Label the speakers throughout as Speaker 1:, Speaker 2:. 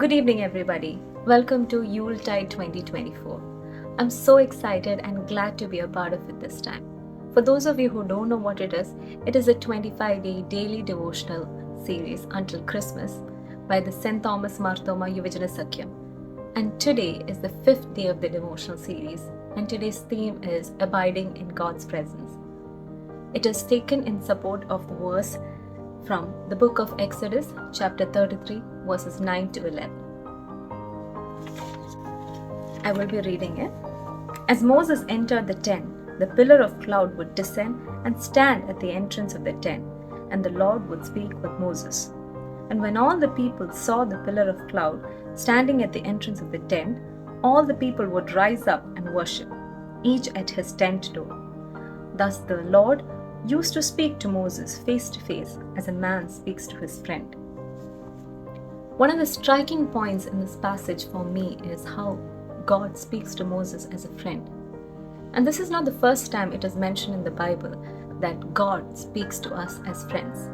Speaker 1: Good evening, everybody. Welcome to YULETIDE 2024. I'm so excited and glad to be a part of it this time. For those of you who don't know what it is a 25-day daily devotional series until Christmas by the St. Thomas Marthoma Yuvajana Sakyam. And today is the 5th day of the devotional series, and today's theme is Abiding in God's Presence. It is taken in support of the verse from the book of Exodus, chapter 33, verses 9 to 11. I will be reading it. As Moses entered the tent, the pillar of cloud would descend and stand at the entrance of the tent, and the Lord would speak with Moses. And when all the people saw the pillar of cloud standing at the entrance of the tent, all the people would rise up and worship, each at his tent door. Thus the Lord used to speak to Moses face to face as a man speaks to his friend. One of the striking points in this passage for me is how God speaks to Moses as a friend. And this is not the first time it is mentioned in the Bible that God speaks to us as friends.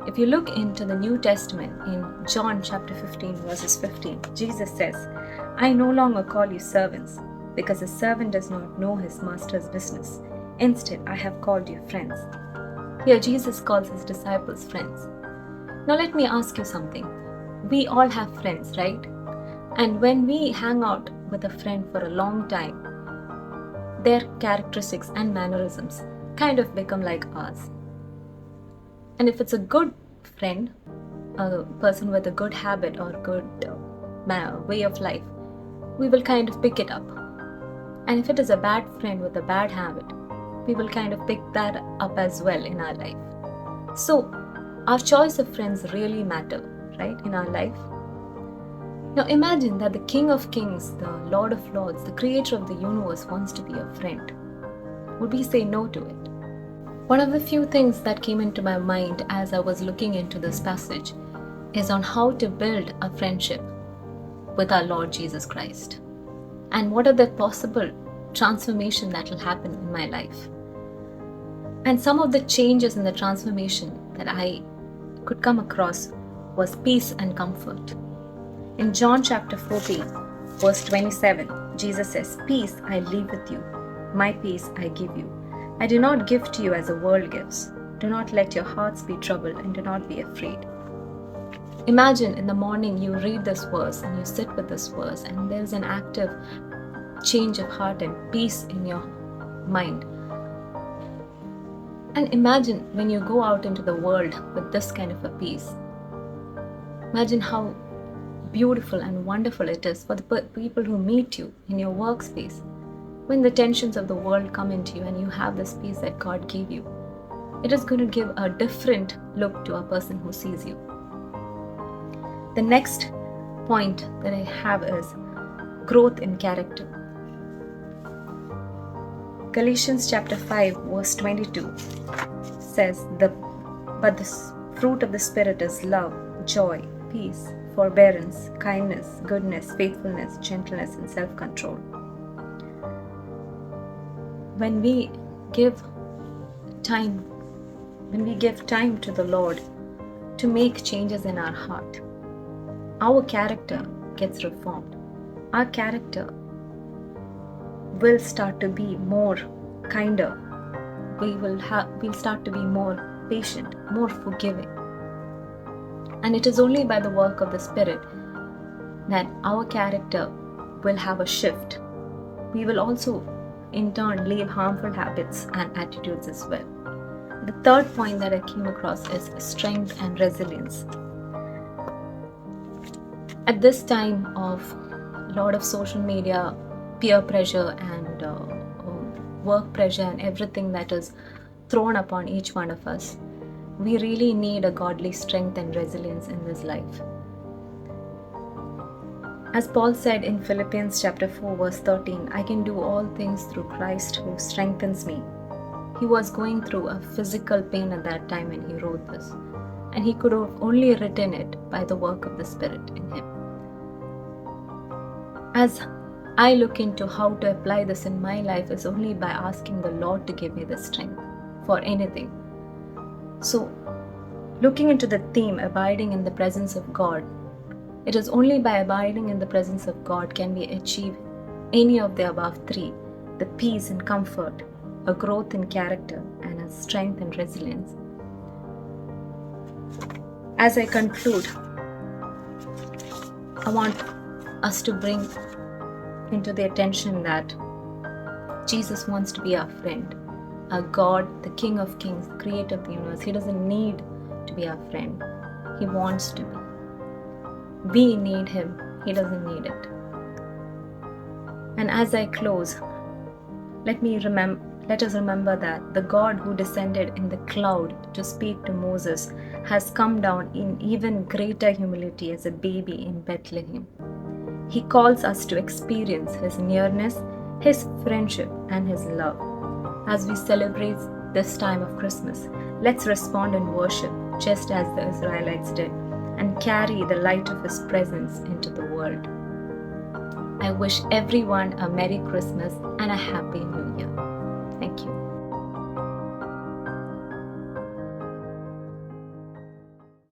Speaker 1: If you look into the New Testament in John chapter 15 verses 15, Jesus says, "I no longer call you servants, because a servant does not know his master's business. Instead, I have called you friends." Here, Jesus calls his disciples friends. Now, let me ask you something. We all have friends, right? And when we hang out with a friend for a long time, their characteristics and mannerisms kind of become like ours. And if it's a good friend, a person with a good habit or good way of life, we will kind of pick it up. And if it is a bad friend with a bad habit, we will kind of pick that up as well in our life. So, our choice of friends really matter, right, in our life. Now imagine that the King of Kings, the Lord of Lords, the Creator of the universe wants to be a friend. Would we say no to it? One of the few things that came into my mind as I was looking into this passage is on how to build a friendship with our Lord Jesus Christ. And what are the possible transformation that will happen in my life. And some of the changes in the transformation that I could come across was peace and comfort. In John chapter 14, verse 27, Jesus says, "Peace I leave with you, my peace I give you. I do not give to you as the world gives. Do not let your hearts be troubled and do not be afraid." Imagine in the morning you read this verse and you sit with this verse, and there's an active change of heart and peace in your mind. And imagine when you go out into the world with this kind of a peace. Imagine how beautiful and wonderful it is for the people who meet you in your workspace. When the tensions of the world come into you and you have this peace that God gave you, it is going to give a different look to a person who sees you. The next point that I have is growth in character. Galatians chapter 5 verse 22 says, But the fruit of the Spirit is love, joy, peace, forbearance, kindness, goodness, faithfulness, gentleness, and self-control." When we give time to the Lord to make changes in our heart, our character gets reformed. Our character will start to be more kinder. We'll start to be more patient, more forgiving. And it is only by the work of the Spirit that our character will have a shift. We will also in turn leave harmful habits and attitudes as well. The third point that I came across is strength and resilience. At this time of a lot of social media, peer pressure and work pressure and everything that is thrown upon each one of us, we really need a godly strength and resilience in this life. As Paul said in Philippians chapter 4 verse 13, "I can do all things through Christ who strengthens me." He was going through a physical pain at that time when he wrote this, and he could have only written it by the work of the Spirit in him. As I look into how to apply this in my life is only by asking the Lord to give me the strength for anything. So, looking into the theme, abiding in the presence of God, It is only by abiding in the presence of God can we achieve any of the above three: the peace and comfort, a growth in character, and a strength and resilience. As I conclude, I want us to bring into the attention that Jesus wants to be our friend. Our God, the King of Kings, the Creator of the universe, He doesn't need to be our friend. He wants to be. We need Him. He doesn't need it. And as I close, let us remember that the God who descended in the cloud to speak to Moses has come down in even greater humility as a baby in Bethlehem. He calls us to experience His nearness, His friendship, and His love. As we celebrate this time of Christmas, let's respond in worship just as the Israelites did and carry the light of His presence into the world. I wish everyone a Merry Christmas and a Happy New Year. Thank you.